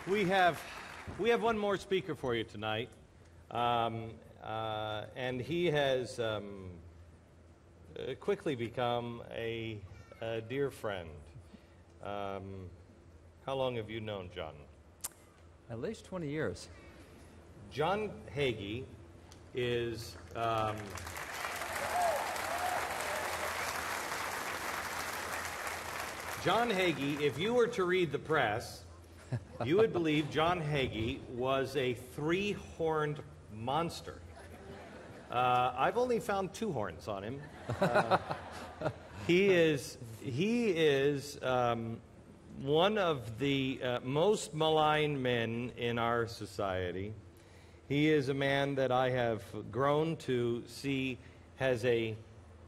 We have one more speaker for you tonight, and he has quickly become a dear friend. How long have you known John? At least 20 years. John Hagee is John Hagee, if you were to read the press, you would believe John Hagee was a three-horned monster. I've only found two horns on him. He is one of the most maligned men in our society. He is a man that I have grown to see has a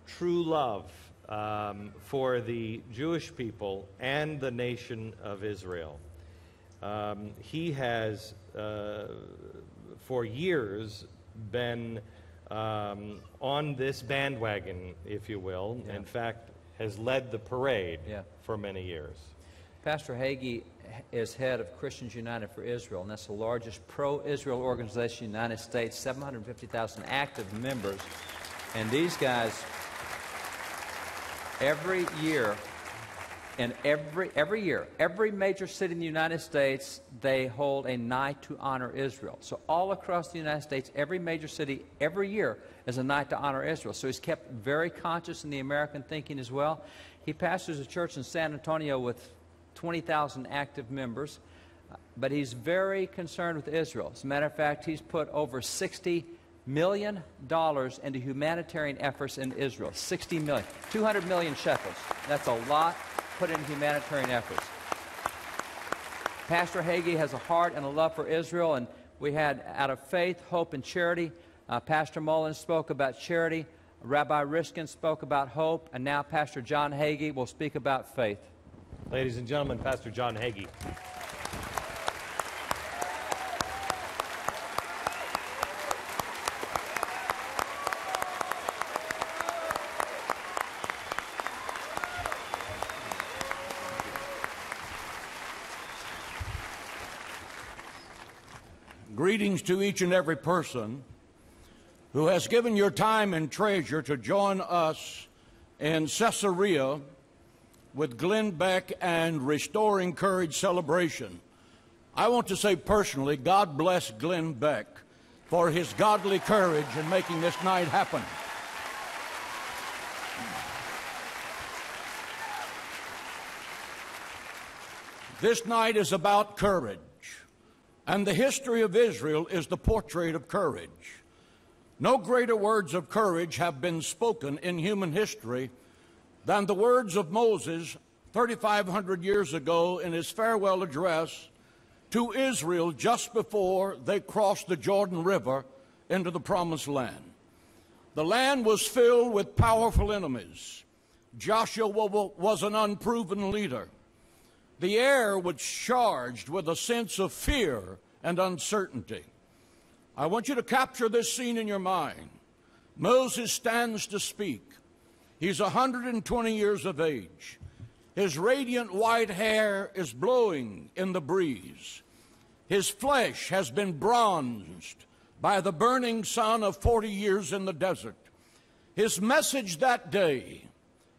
true love for the Jewish people and the nation of Israel. He has, for years, been on this bandwagon, if you will. Yeah. In fact, has led the parade for many years. Pastor Hagee is head of Christians United for Israel, and that's the largest pro-Israel organization in the United States, 750,000 active members. And these guys, every year, and every major city in the United States, they hold a night to honor Israel. So all across the United States, every major city, every year, is a night to honor Israel. So he's kept very conscious in the American thinking as well. He pastors a church in San Antonio with 20,000 active members, but he's very concerned with Israel. As a matter of fact, he's put over $60 million into humanitarian efforts in Israel. 60 million. 200 million shekels. That's a lot put in humanitarian efforts. Pastor Hagee has a heart and a love for Israel, and we had out of faith, hope, and charity. Pastor Mullins spoke about charity. Rabbi Riskin spoke about hope, and now Pastor John Hagee will speak about faith. Ladies and gentlemen, Pastor John Hagee. Greetings to each and every person who has given your time and treasure to join us in Caesarea with Glenn Beck and Restoring Courage celebration. I want to say personally, God bless Glenn Beck for his godly courage in making this night happen. This night is about courage. And the history of Israel is the portrait of courage. No greater words of courage have been spoken in human history than the words of Moses 3,500 years ago in his farewell address to Israel just before they crossed the Jordan River into the Promised Land. The land was filled with powerful enemies. Joshua was an unproven leader. The air was charged with a sense of fear and uncertainty. I want you to capture this scene in your mind. Moses stands to speak. He's 120 years of age. His radiant white hair is blowing in the breeze. His flesh has been bronzed by the burning sun of 40 years in the desert. His message that day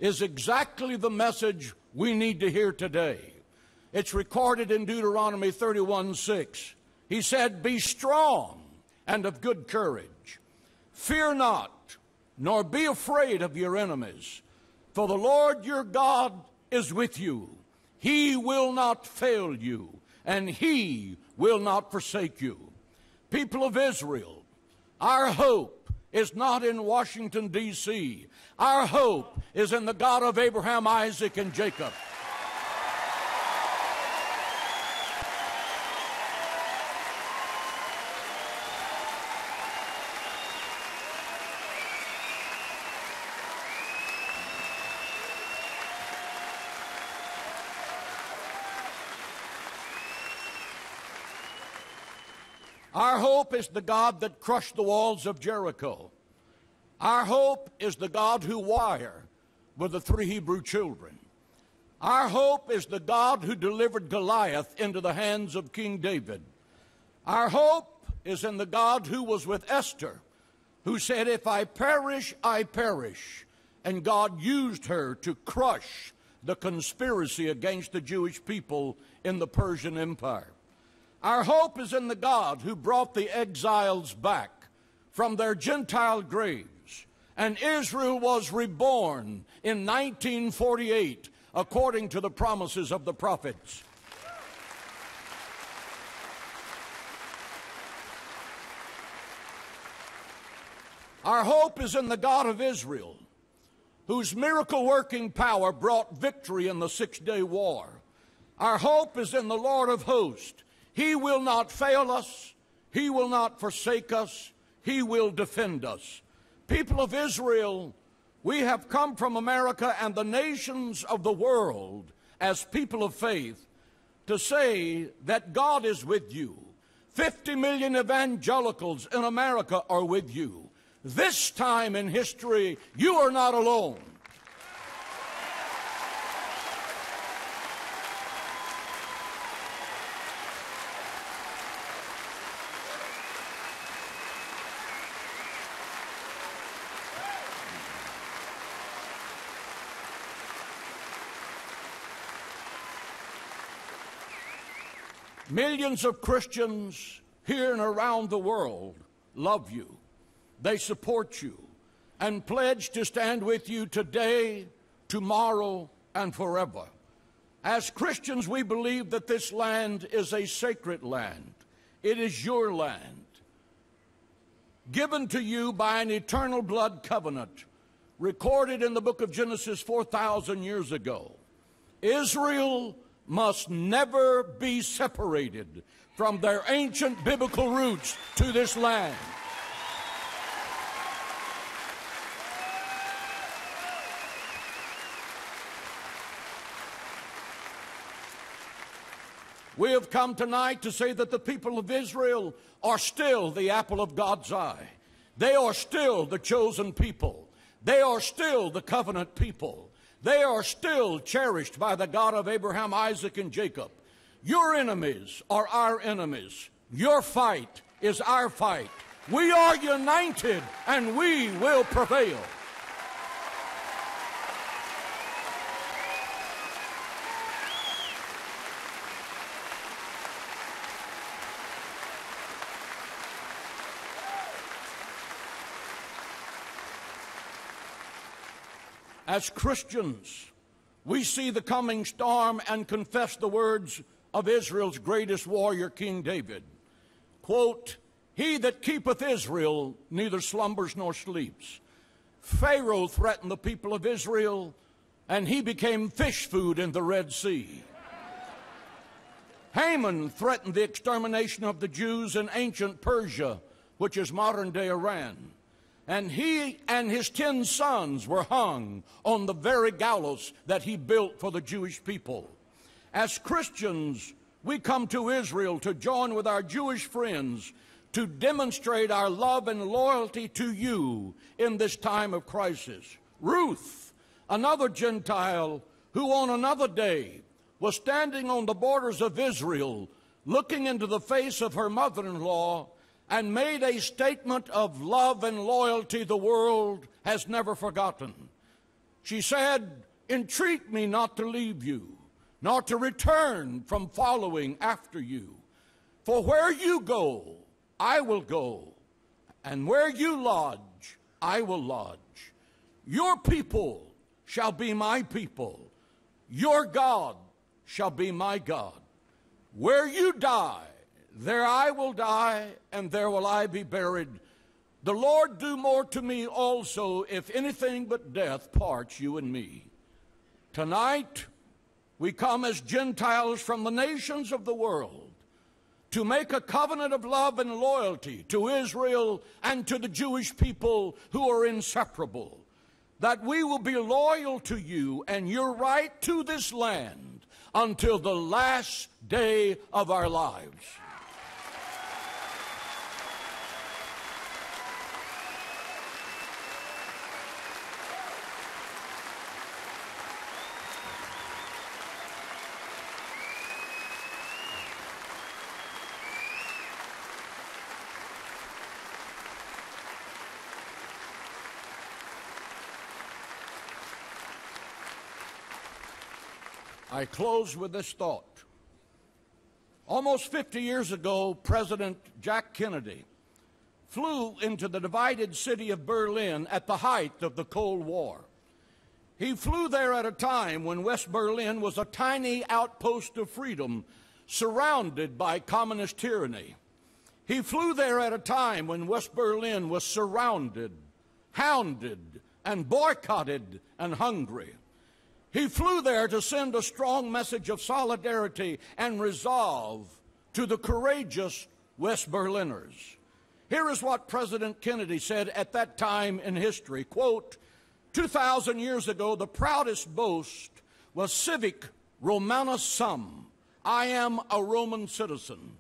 is exactly the message we need to hear today. It's recorded in Deuteronomy 31:6. He said, "Be strong and of good courage. Fear not, nor be afraid of your enemies. For the Lord your God is with you. He will not fail you, and he will not forsake you." People of Israel, our hope is not in Washington, D.C. Our hope is in the God of Abraham, Isaac, and Jacob. Our hope is the God that crushed the walls of Jericho. Our hope is the God who wired with the 3 Hebrew children. Our hope is the God who delivered Goliath into the hands of King David. Our hope is in the God who was with Esther, who said, "If I perish, I perish." And God used her to crush the conspiracy against the Jewish people in the Persian Empire. Our hope is in the God who brought the exiles back from their Gentile graves, and Israel was reborn in 1948 according to the promises of the prophets. Our hope is in the God of Israel, whose miracle-working power brought victory in the Six-Day War. Our hope is in the Lord of hosts. He will not fail us. He will not forsake us. He will defend us. People of Israel, we have come from America and the nations of the world as people of faith to say that God is with you. 50 million evangelicals in America are with you. This time in history, you are not alone. Millions of Christians here and around the world love you. They support you and pledge to stand with you today, tomorrow, and forever. As Christians, we believe that this land is a sacred land. It is your land, given to you by an eternal blood covenant recorded in the book of Genesis 4,000 years ago. Israel must never be separated from their ancient biblical roots to this land. We have come tonight to say that the people of Israel are still the apple of God's eye. They are still the chosen people. They are still the covenant people. They are still cherished by the God of Abraham, Isaac, and Jacob. Your enemies are our enemies. Your fight is our fight. We are united and we will prevail. As Christians, we see the coming storm and confess the words of Israel's greatest warrior, King David. Quote, "He that keepeth Israel neither slumbers nor sleeps." Pharaoh threatened the people of Israel, and he became fish food in the Red Sea. Haman threatened the extermination of the Jews in ancient Persia, which is modern-day Iran. And he and his 10 sons were hung on the very gallows that he built for the Jewish people. As Christians, we come to Israel to join with our Jewish friends to demonstrate our love and loyalty to you in this time of crisis. Ruth, another Gentile who on another day was standing on the borders of Israel, looking into the face of her mother-in-law, and made a statement of love and loyalty the world has never forgotten. She said, "Entreat me not to leave you, nor to return from following after you. For where you go, I will go, and where you lodge, I will lodge. Your people shall be my people. Your God shall be my God. Where you die, there I will die, and there will I be buried. The Lord do more to me also, if anything but death parts you and me." Tonight, we come as Gentiles from the nations of the world to make a covenant of love and loyalty to Israel and to the Jewish people who are inseparable, that we will be loyal to you and your right to this land until the last day of our lives. I close with this thought. Almost 50 years ago, President Jack Kennedy flew into the divided city of Berlin at the height of the Cold War. He flew there at a time when West Berlin was a tiny outpost of freedom surrounded by communist tyranny. He flew there at a time when West Berlin was surrounded, hounded, and boycotted and hungry. He flew there to send a strong message of solidarity and resolve to the courageous West Berliners. Here is what President Kennedy said at that time in history, quote, 2,000 years ago, the proudest boast was civic Romanus sum. I am a Roman citizen.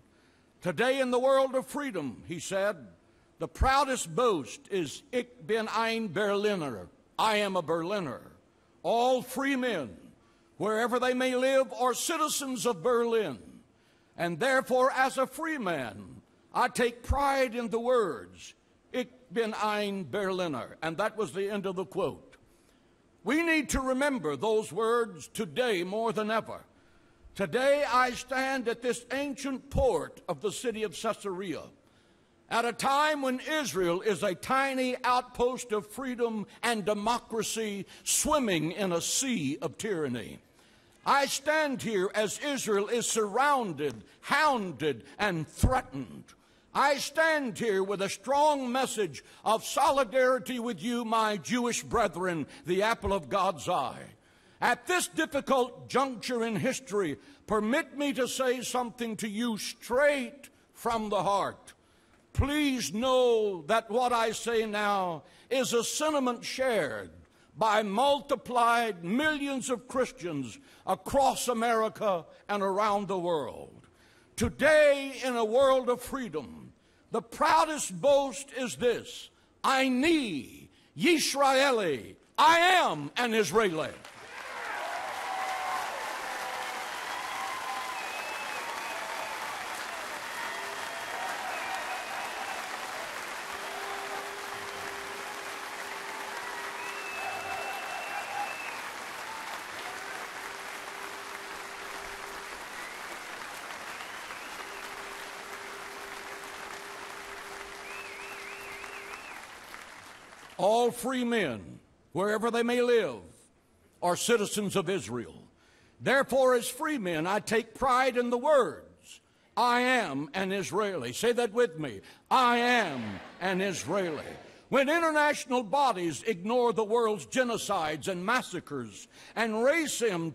Today in the world of freedom, he said, the proudest boast is Ich bin ein Berliner. I am a Berliner. All free men, wherever they may live, are citizens of Berlin. And therefore, as a free man, I take pride in the words, Ich bin ein Berliner. And that was the end of the quote. We need to remember those words today more than ever. Today I stand at this ancient port of the city of Caesarea, at a time when Israel is a tiny outpost of freedom and democracy swimming in a sea of tyranny. I stand here as Israel is surrounded, hounded, and threatened. I stand here with a strong message of solidarity with you, my Jewish brethren, the apple of God's eye. At this difficult juncture in history, permit me to say something to you straight from the heart. Please know that what I say now is a sentiment shared by multiplied millions of Christians across America and around the world. Today, in a world of freedom, the proudest boast is this: Ani Yisraeli. I am an Israeli. All free men, wherever they may live, are citizens of Israel. Therefore, as free men, I take pride in the words, I am an Israeli. Say that with me. I am an Israeli. When international bodies ignore the world's genocides and massacres and racism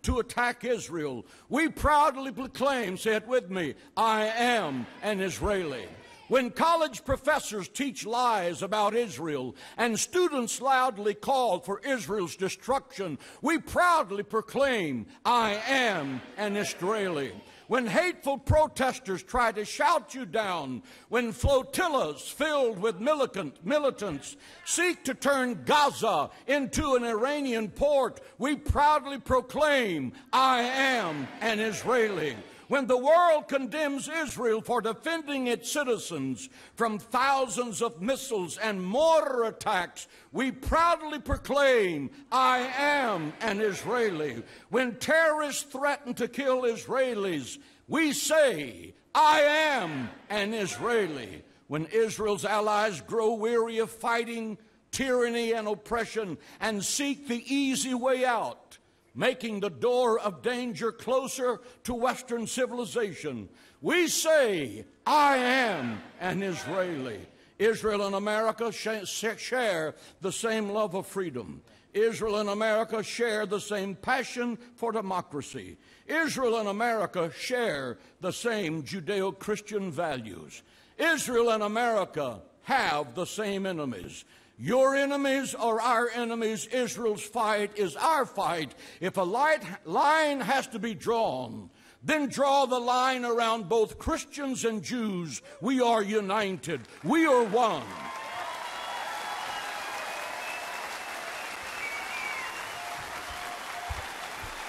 to attack Israel, we proudly proclaim, say it with me, I am an Israeli. When college professors teach lies about Israel and students loudly call for Israel's destruction, we proudly proclaim, I am an Israeli. When hateful protesters try to shout you down, when flotillas filled with militants seek to turn Gaza into an Iranian port, we proudly proclaim, I am an Israeli. When the world condemns Israel for defending its citizens from thousands of missiles and mortar attacks, we proudly proclaim, I am an Israeli. When terrorists threaten to kill Israelis, we say, I am an Israeli. When Israel's allies grow weary of fighting tyranny and oppression and seek the easy way out, making the door of danger closer to Western civilization, we say, I am an Israeli. Israel and America share the same love of freedom. Israel and America share the same passion for democracy. Israel and America share the same Judeo-Christian values. Israel and America have the same enemies. Your enemies are our enemies. Israel's fight is our fight. If a line has to be drawn, then draw the line around both Christians and Jews. We are united. We are one.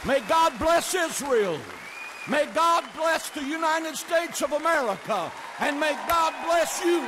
May God bless Israel. May God bless the United States of America. And may God bless you.